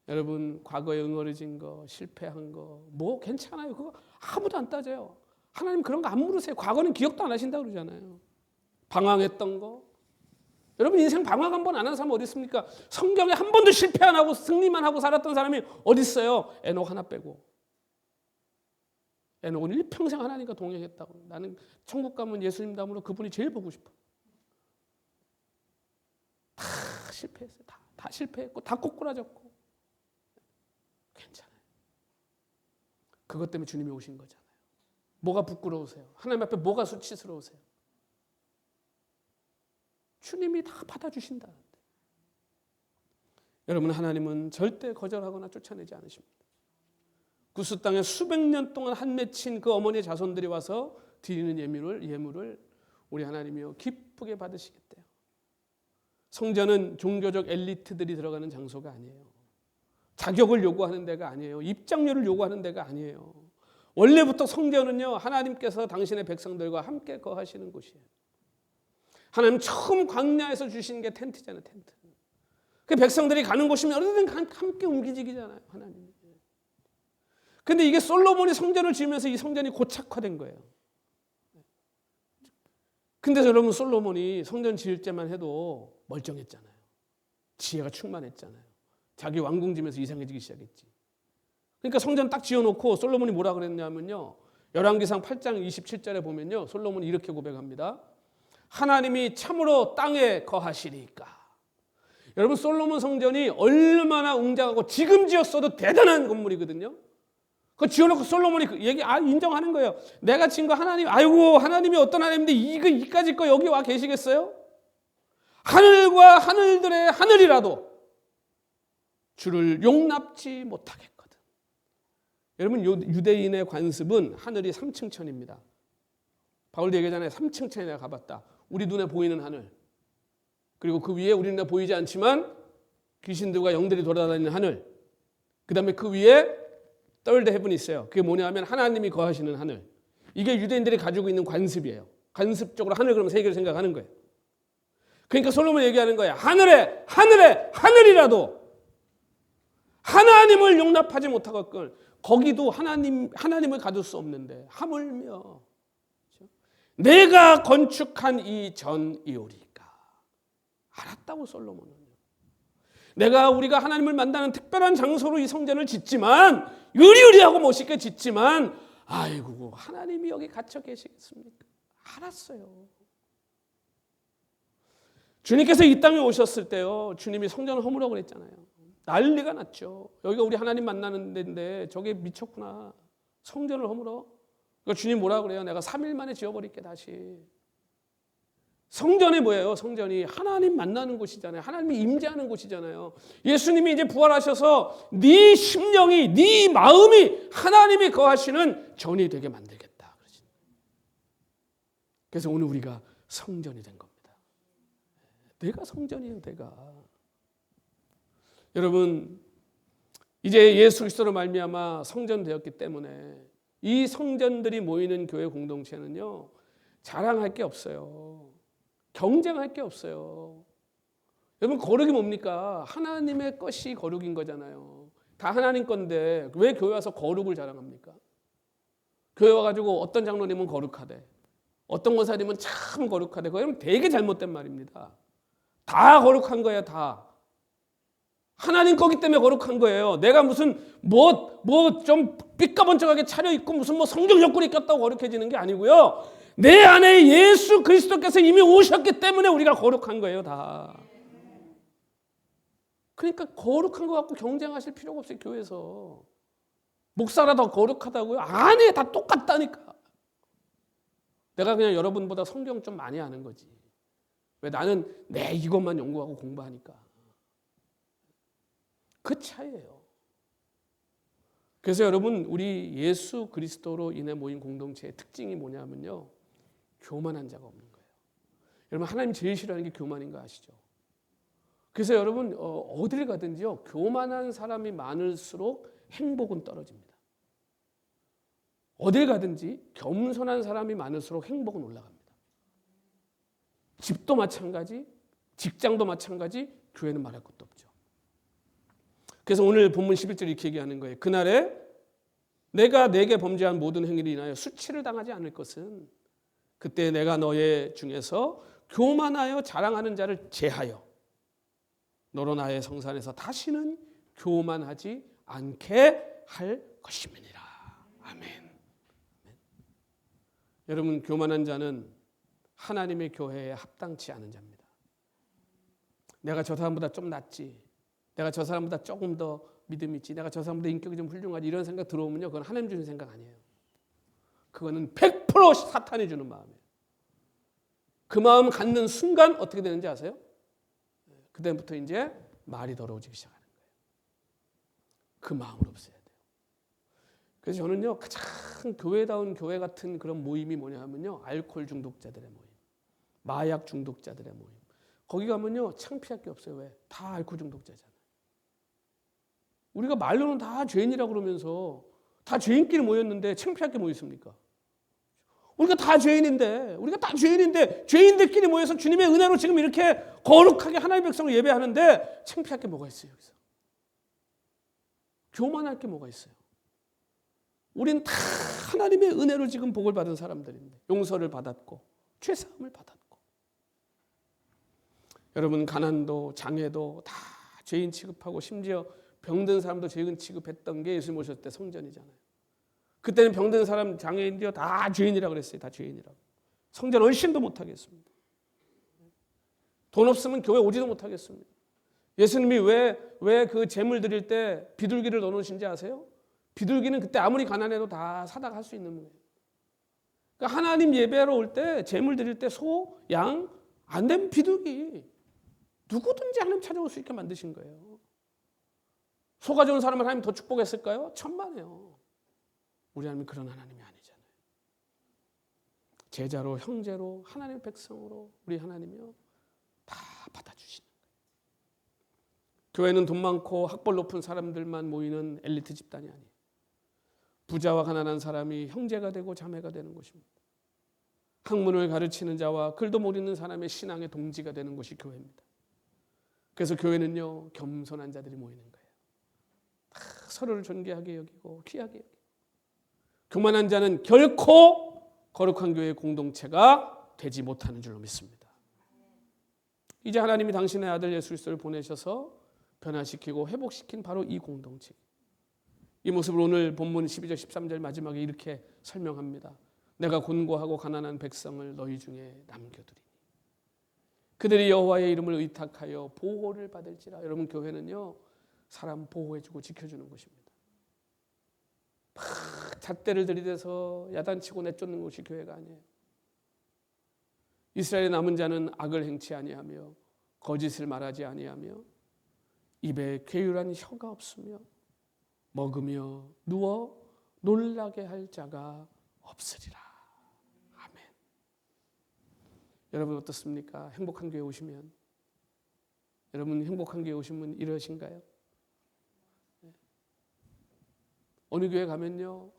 여러분, 과거에 응어리진 거, 실패한 거 괜찮아요. 그거 아무도 안 따져요. 하나님 그런 거 안 물으세요. 과거는 기억도 안 하신다고 그러잖아요. 방황했던 거. 여러분, 인생 방황 한 번 안 한 사람 어디 있습니까? 성경에 한 번도 실패 안 하고 승리만 하고 살았던 사람이 어디 있어요? 에녹 하나 빼고. 에녹은 일평생 하나님과 동행했다고. 나는 천국 가면 예수님 다음으로 그분이 제일 보고 싶어. 다 실패했어요. 다 실패했고 다 꼬꾸라졌고. 괜찮아요. 그것 때문에 주님이 오신 거잖아요. 뭐가 부끄러우세요? 하나님 앞에 뭐가 수치스러우세요? 주님이 다 받아주신다. 여러분, 하나님은 절대 거절하거나 쫓아내지 않으십니다. 구스 땅에 수백 년 동안 한 맺힌 그 어머니의 자손들이 와서 드리는 예물을 우리 하나님이요 기쁘게 받으시겠대요. 성전은 종교적 엘리트들이 들어가는 장소가 아니에요. 자격을 요구하는 데가 아니에요. 입장료를 요구하는 데가 아니에요. 원래부터 성전은요, 하나님께서 당신의 백성들과 함께 거하시는 곳이에요. 하나님 처음 광야에서 주신 게 텐트잖아요. 텐트. 그 백성들이 가는 곳이면 어디든 함께 움직이잖아요. 하나님이. 근데 이게 솔로몬이 성전을 지으면서 이 성전이 고착화된 거예요. 근데 여러분, 솔로몬이 성전 지을 때만 해도 멀쩡했잖아요. 지혜가 충만했잖아요. 자기 왕궁 지면서 이상해지기 시작했지. 그러니까 성전 딱 지어놓고 솔로몬이 뭐라 그랬냐면요, 열왕기상 8장 27절에 보면요, 솔로몬이 이렇게 고백합니다. 하나님이 참으로 땅에 거하시리까. 여러분, 솔로몬 성전이 얼마나 웅장하고 지금 지었어도 대단한 건물이거든요. 그거 지어놓고 솔로몬이 인정하는 거예요. 내가 지은 거 하나님, 아이고 하나님이 어떤 하나님인데 이까짓 거 여기 와 계시겠어요? 하늘과 하늘들의 하늘이라도 주를 용납지 못하겠거든. 여러분, 유대인의 관습은 하늘이 3층 천입니다. 바울도 얘기하잖아요. 3층 천에 내가 가봤다. 우리 눈에 보이는 하늘, 그리고 그 위에 우리 눈에 보이지 않지만 귀신들과 영들이 돌아다니는 하늘, 그 다음에 그 위에 third heaven이 있어요. 그게 뭐냐 하면 하나님이 거하시는 하늘. 이게 유대인들이 가지고 있는 관습이에요. 관습적으로 하늘 그러면 세 개를 생각하는 거예요. 그러니까 솔로몬이 얘기하는 거예요. 하늘이라도 하나님을 용납하지 못하겠건 거기도 하나님을 가둘 수 없는데 하물며 내가 건축한 이 전이오리까. 알았다고 솔로몬은. 우리가 하나님을 만나는 특별한 장소로 이 성전을 짓지만, 의리의리하고 멋있게 짓지만, 아이고 하나님이 여기 갇혀 계시겠습니까? 알았어요. 주님께서 이 땅에 오셨을 때요, 주님이 성전을 허물어 그랬잖아요. 난리가 났죠. 여기가 우리 하나님 만나는 데인데 저게 미쳤구나. 성전을 허물어? 그러니까 주님 뭐라 그래요? 내가 3일 만에 지어버릴게 다시. 성전이 뭐예요? 성전이 하나님 만나는 곳이잖아요. 하나님이 임재하는 곳이잖아요. 예수님이 이제 부활하셔서 네 심령이, 네 마음이 하나님이 거하시는 전이 되게 만들겠다. 그래서 오늘 우리가 성전이 된 겁니다. 내가 성전이에요, 내가. 여러분, 이제 예수 그리스도로 말미암아 성전되었기 때문에 이 성전들이 모이는 교회 공동체는요, 자랑할 게 없어요. 경쟁할 게 없어요. 여러분, 거룩이 뭡니까? 하나님의 것이 거룩인 거잖아요. 다 하나님 건데 왜 교회 와서 거룩을 자랑합니까? 교회 와가지고 어떤 장로님은 거룩하대, 어떤 권사님은 참 거룩하대. 그건 되게 잘못된 말입니다. 다 거룩한 거예요, 다. 하나님 거기 때문에 거룩한 거예요. 내가 무슨 좀 삐까번쩍하게 차려입고 무슨 성경 옆구리 꼈다고 거룩해지는 게 아니고요. 내 안에 예수 그리스도께서 이미 오셨기 때문에 우리가 거룩한 거예요, 다. 그러니까 거룩한 거 갖고 경쟁하실 필요가 없어요, 교회에서. 목사라 더 거룩하다고요? 아니, 다 똑같다니까. 내가 그냥 여러분보다 성경 좀 많이 아는 거지. 왜? 나는 내 이것만 연구하고 공부하니까. 그 차이예요. 그래서 여러분, 우리 예수 그리스도로 인해 모인 공동체의 특징이 뭐냐면요, 교만한 자가 없는 거예요. 여러분, 하나님 제일 싫어하는 게 교만인 거 아시죠? 그래서 여러분, 어딜 가든지요, 교만한 사람이 많을수록 행복은 떨어집니다. 어딜 가든지 겸손한 사람이 많을수록 행복은 올라갑니다. 집도 마찬가지, 직장도 마찬가지, 교회는 말할 것도 없죠. 그래서 오늘 본문 11절 이렇게 얘기하는 거예요. 그날에 내가 내게 범죄한 모든 행위를 인하여 수치를 당하지 않을 것은 그때 내가 너의 중에서 교만하여 자랑하는 자를 제하여 너로 나의 성산에서 다시는 교만하지 않게 할 것임이니라. 아멘. 여러분, 교만한 자는 하나님의 교회에 합당치 않은 자입니다. 내가 저 사람보다 좀 낫지, 내가 저 사람보다 조금 더 믿음이 있지, 내가 저 사람보다 인격이 좀 훌륭하지, 이런 생각 들어오면요, 그건 하나님 주는 생각 아니에요. 그거는 100% 사탄이 주는 마음이에요. 그 마음 갖는 순간 어떻게 되는지 아세요? 그때부터 이제 말이 더러워지기 시작하는 거예요. 그 마음을 없애야 돼요. 그래서 저는요, 가장 교회다운 교회 같은 그런 모임이 뭐냐 하면요, 알코올 중독자들의 모임, 마약 중독자들의 모임. 거기 가면요, 창피할 게 없어요. 왜? 다 알코올 중독자잖아요. 우리가 말로는 다 죄인이라고 그러면서 다 죄인끼리 모였는데 창피할 게 뭐 있습니까? 우리가 다 죄인인데 죄인들끼리 모여서 주님의 은혜로 지금 이렇게 거룩하게 하나님의 백성을 예배하는데 창피할 게 뭐가 있어요, 여기서? 교만할 게 뭐가 있어요? 우린 다 하나님의 은혜로 지금 복을 받은 사람들인데, 용서를 받았고 죄사함을 받았고. 여러분, 가난도 장애도 다 죄인 취급하고 심지어 병든 사람도 죄인 취급했던 게 예수님 오셨을 때 성전이잖아요. 그때는 병든 사람, 장애인들이 다 죄인이라고 그랬어요. 다 죄인이라고. 성전 얼씬도 못하겠습니다. 돈 없으면 교회 오지도 못하겠습니다. 예수님이 왜 그 제물 드릴 때 비둘기를 넣어놓으신지 아세요? 비둘기는 그때 아무리 가난해도 다 사다가 할 수 있는 거예요. 그러니까 하나님 예배하러 올 때 제물 드릴 때 소, 양, 안 되면 비둘기. 누구든지 하나님 찾아올 수 있게 만드신 거예요. 소 가져온 사람을 하나님 더 축복했을까요? 천만에요. 우리 하나님은 그런 하나님이 아니잖아요. 제자로, 형제로, 하나님의 백성으로 우리 하나님이요, 다 받아주시는 거예요. 교회는 돈 많고 학벌 높은 사람들만 모이는 엘리트 집단이 아니에요. 부자와 가난한 사람이 형제가 되고 자매가 되는 곳입니다. 학문을 가르치는 자와 글도 모르는 사람의 신앙의 동지가 되는 곳이 교회입니다. 그래서 교회는요, 겸손한 자들이 모이는 거예요. 다 서로를 존귀하게 여기고 귀하게 여기고. 교만한 자는 결코 거룩한 교회의 공동체가 되지 못하는 줄로 믿습니다. 이제 하나님이 당신의 아들 예수 그리스도를 보내셔서 변화시키고 회복시킨 바로 이 공동체. 이 모습을 오늘 본문 12절 13절 마지막에 이렇게 설명합니다. 내가 곤고하고 가난한 백성을 너희 중에 남겨두리니 그들이 여호와의 이름을 의탁하여 보호를 받을지라. 여러분, 교회는요, 사람 보호해주고 지켜주는 곳입니다. 막 잣대를 들이대서 야단치고 내쫓는 곳이 교회가 아니에요. 이스라엘의 남은 자는 악을 행치 아니하며 거짓을 말하지 아니하며 입에 괴율한 혀가 없으며 먹으며 누워 놀라게 할 자가 없으리라. 아멘. 여러분 어떻습니까? 행복한 교회 오시면, 여러분 행복한 교회 오시면 이러신가요? 어느 교회 가면요,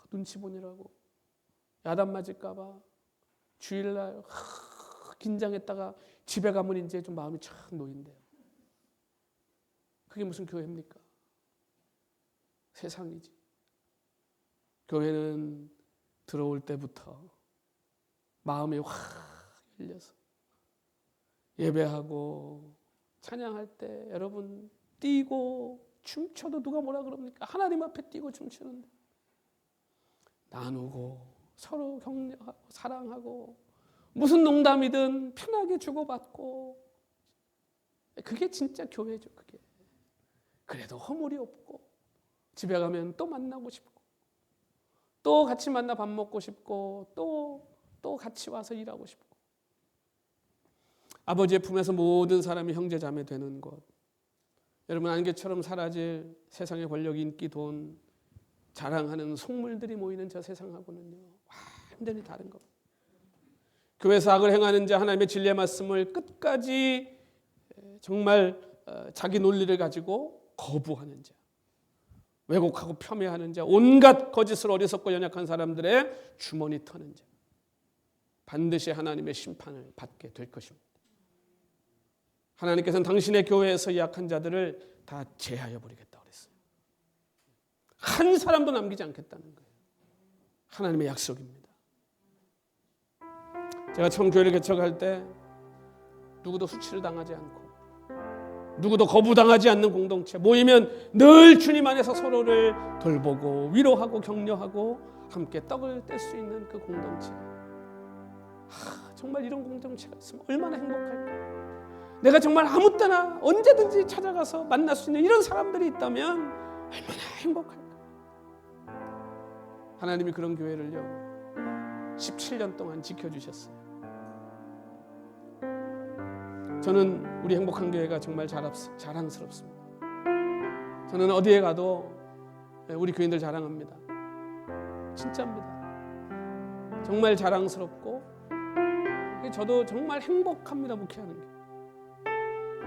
눈치 보느라고 야단 맞을까 봐 주일날 긴장했다가 집에 가면 이제 좀 마음이 착 놓인대요. 그게 무슨 교회입니까? 세상이지. 교회는 들어올 때부터 마음이 확 열려서 예배하고 찬양할 때 여러분 뛰고 춤춰도 누가 뭐라 그럽니까? 하나님 앞에 뛰고 춤추는데 나누고 서로 격려하고 사랑하고 무슨 농담이든 편하게 주고받고 그게 진짜 교회죠. 그게. 그래도 허물이 없고 집에 가면 또 만나고 싶고 또 같이 만나 밥 먹고 싶고 또 같이 와서 일하고 싶고 아버지의 품에서 모든 사람이 형제 자매 되는 곳. 여러분 안개처럼 사라질 세상의 권력, 인기, 돈 자랑하는 속물들이 모이는 저 세상하고는요 완전히 다른 겁니다. 교회에서 악을 행하는 자, 하나님의 진리의 말씀을 끝까지 정말 자기 논리를 가지고 거부하는 자, 왜곡하고 폄훼하는 자, 온갖 거짓으로 어리석고 연약한 사람들의 주머니 터는 자, 반드시 하나님의 심판을 받게 될 것입니다. 하나님께서는 당신의 교회에서 이 약한 자들을 다 제하여 버리겠다고 그랬어요. 한 사람도 남기지 않겠다는 거예요. 하나님의 약속입니다. 제가 처음 교회를 개척할 때 누구도 수치를 당하지 않고 누구도 거부당하지 않는 공동체, 모이면 늘 주님 안에서 서로를 돌보고 위로하고 격려하고 함께 떡을 뗄 수 있는 그 공동체. 정말 이런 공동체가 있으면 얼마나 행복할까. 내가 정말 아무 때나 언제든지 찾아가서 만날 수 있는 이런 사람들이 있다면 얼마나 행복할까. 하나님이 그런 교회를요 17년 동안 지켜주셨어요. 저는 우리 행복한 교회가 정말 자랑스럽습니다. 저는 어디에 가도 우리 교인들 자랑합니다. 진짜입니다. 정말 자랑스럽고 저도 정말 행복합니다. 목회하는 게.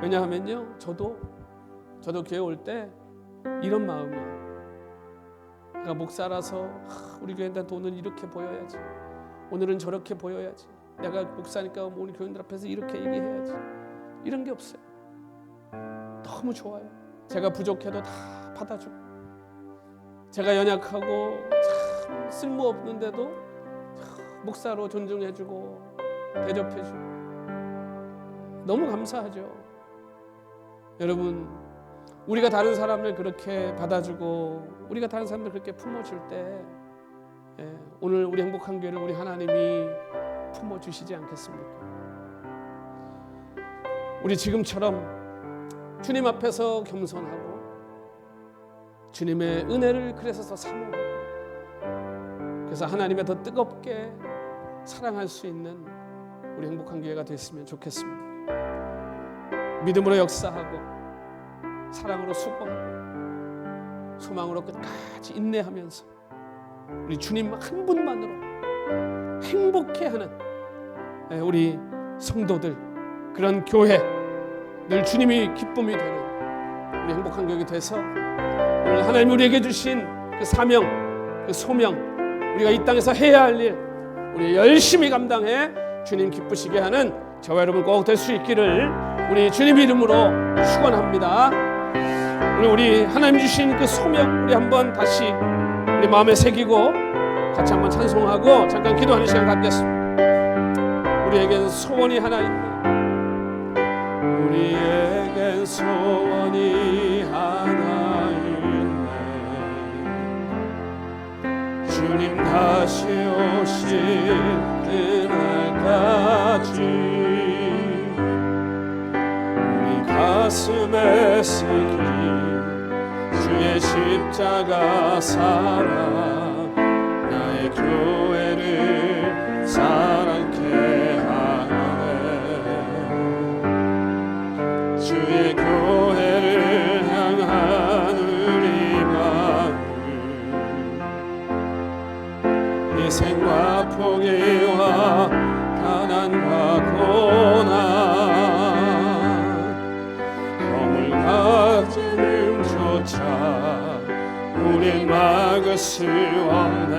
왜냐하면요 저도 교회 올 때 이런 마음이에요. 내가 목사라서 우리 교인들한테 오늘 이렇게 보여야지, 오늘은 저렇게 보여야지, 내가 목사니까 우리 교인들 앞에서 이렇게 얘기해야지, 이런 게 없어요. 너무 좋아요. 제가 부족해도 다 받아주고, 제가 연약하고 참 쓸모없는데도 목사로 존중해주고 대접해주고 너무 감사하죠. 여러분 우리가 다른 사람을 그렇게 받아주고 우리가 다른 사람들 그렇게 품어줄 때 오늘 우리 행복한 교회를 우리 하나님이 품어주시지 않겠습니까? 우리 지금처럼 주님 앞에서 겸손하고 주님의 은혜를 그래서 더 사모하고 그래서 하나님의 더 뜨겁게 사랑할 수 있는 우리 행복한 교회가 됐으면 좋겠습니다. 믿음으로 역사하고 사랑으로 수고하고 소망으로 끝까지 인내하면서 우리 주님 한 분만으로 행복해하는 우리 성도들, 그런 교회, 늘 주님이 기쁨이 되는 우리 행복한 교회가 돼서 오늘 하나님 우리에게 주신 그 사명, 그 소명, 우리가 이 땅에서 해야 할 일 우리 열심히 감당해 주님 기쁘시게 하는 저와 여러분 꼭 될 수 있기를 우리 주님 이름으로 축원합니다. 우리 하나님 주신 그 소명 우리 한번 다시 우리 마음에 새기고 같이 한번 찬송하고 잠깐 기도하는 시간 갖겠습니다. 우리에겐 소원이 하나 있네. 우리에겐 소원이 하나 있네. 주님 다시 오실 그날까지 가슴에 새긴 주의 십자가 사랑 나의 교회를 사랑케 하네. 주의 교회를 향한 우리 마음 희생과 포기와 가난과 고난 우린 막을 수 없네.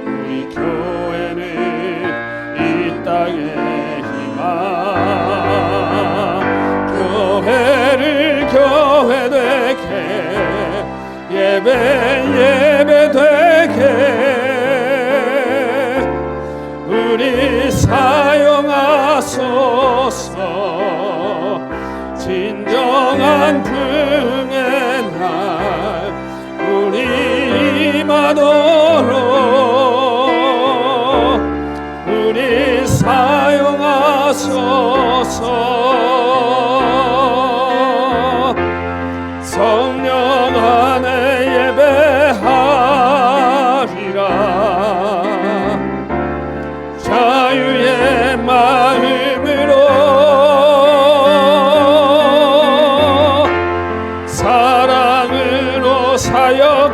우리 교회는 이 땅의 희망, 교회를 교회 되게 예배 되게 우리 사용하소서. 진정 진정한 풍의 날 우리 임하도록 우리 사용하소서. 성령 안에 예배하리라. 자유의 마음으로 사랑으로 사역하리라.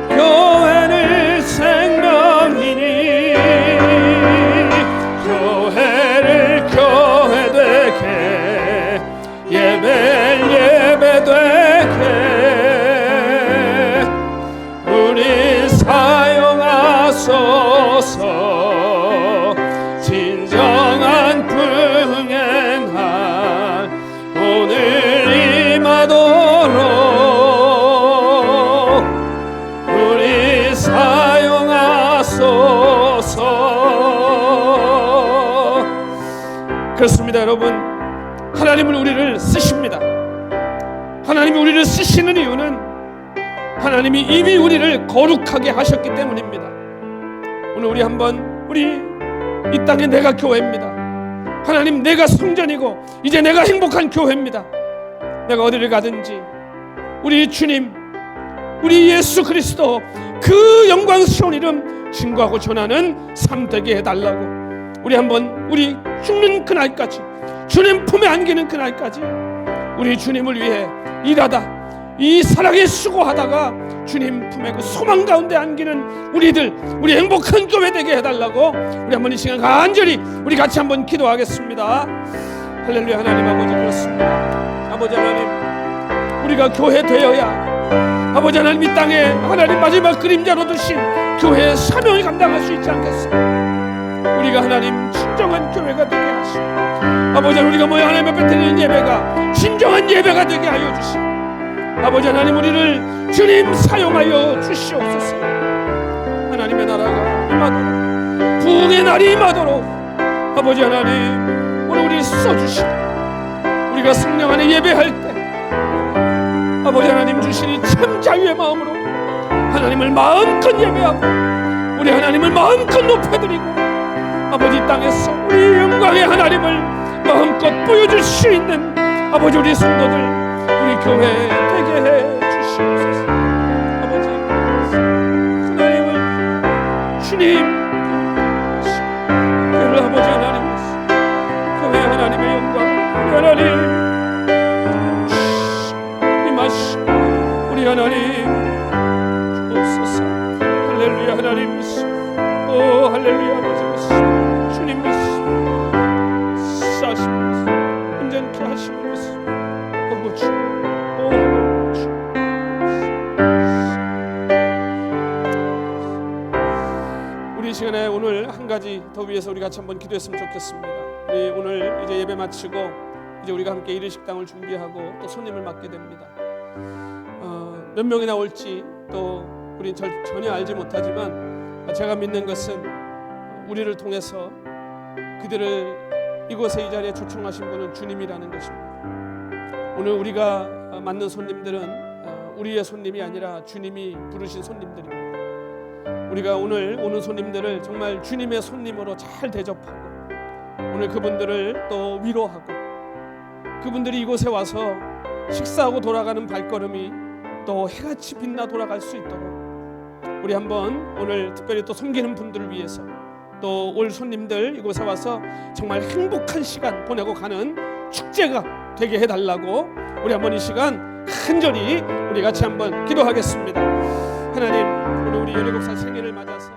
교회는 생명이니 교회를 교회되게 예배되게 우리 사용하소서. 진정한 풍의 날 오늘 임하도록 우리 사용하소서. 그렇습니다, 여러분. 하나님은 우리를 쓰십니다. 하나님이 우리를 쓰시는 이유는 하나님이 이미 우리를 거룩하게 하셨기 때문입니다. 오늘 우리 한번 우리 이 땅에 내가 교회입니다. 하나님, 내가 성전이고 이제 내가 행복한 교회입니다. 내가 어디를 가든지 우리 주님, 우리 예수 그리스도 그 영광스러운 이름 증거하고 전하는 삶 되게 해달라고 우리 한번 우리 죽는 그날까지, 주님 품에 안기는 그날까지 우리 주님을 위해 일하다 이 사랑에 수고하다가 주님 품에 그 소망 가운데 안기는 우리 행복한 교회 되게 해달라고 우리 한번 이 시간 간절히 우리 같이 한번 기도하겠습니다. 할렐루야. 하나님 아버지, 그렇습니다. 아버지 하나님, 우리가 교회 되어야 아버지 하나님 이 땅에 하나님 마지막 그림자로 두신 교회의 사명을 감당할 수 있지 않겠습니까? 우리가 하나님 진정한 교회가 되게 하시고 아버지 하나님, 우리가 모여 하나님 앞에 드리는 예배가 진정한 예배가 되게 하여 주시고 아버지 하나님, 우리를 주님 사용하여 주시옵소서. 하나님의 나라가 임하도록, 부흥의 날이 임하도록 아버지 하나님, 오늘 우리 써주시고 우리가 성령 안에 예배할 때 아버지 하나님 주시니 참 자유의 마음으로 하나님을 마음껏 예배하고 우리 하나님을 마음껏 높여드리고 아버지 땅에서 우리 영광의 하나님을 마음껏 보여줄 수 있는 아버지 우리 성도들, 우리 교회 되게 해 주시옵소서. 아버지 하나님을 주님 교회를 아버지 하나님, 교회 하나님의 영광 우리 하나님 임하시고 우리 하나님 주옵소서. 할렐루야. 하나님 오 할렐루야. 아버지 주님 사시옵소서. 온전케 하시옵소서. 우리 시간에 오늘 한 가지 더 위해서 우리 같이 한번 기도했으면 좋겠습니다. 우리 오늘 이제 예배 마치고 이제 우리가 함께 일일 식당을 준비하고 또 손님을 맡게 됩니다. 몇 명이나 올지 또 우린 전혀 알지 못하지만 제가 믿는 것은 우리를 통해서 그들을 이곳에 이 자리에 초청하신 분은 주님이라는 것입니다. 오늘 우리가 맞는 손님들은 우리의 손님이 아니라 주님이 부르신 손님들입니다. 우리가 오늘 오는 손님들을 정말 주님의 손님으로 잘 대접하고 오늘 그분들을 또 위로하고 그분들이 이곳에 와서 식사하고 돌아가는 발걸음이 또 해같이 빛나 돌아갈 수 있도록 우리 한번 오늘 특별히 또 섬기는 분들을 위해서 또 올 손님들 이곳에 와서 정말 행복한 시간 보내고 가는 축제가 되게 해달라고 우리 한번 이 시간 간절히 우리 같이 한번 기도하겠습니다. 하나님, 오늘 우리 17살 생일을 맞아서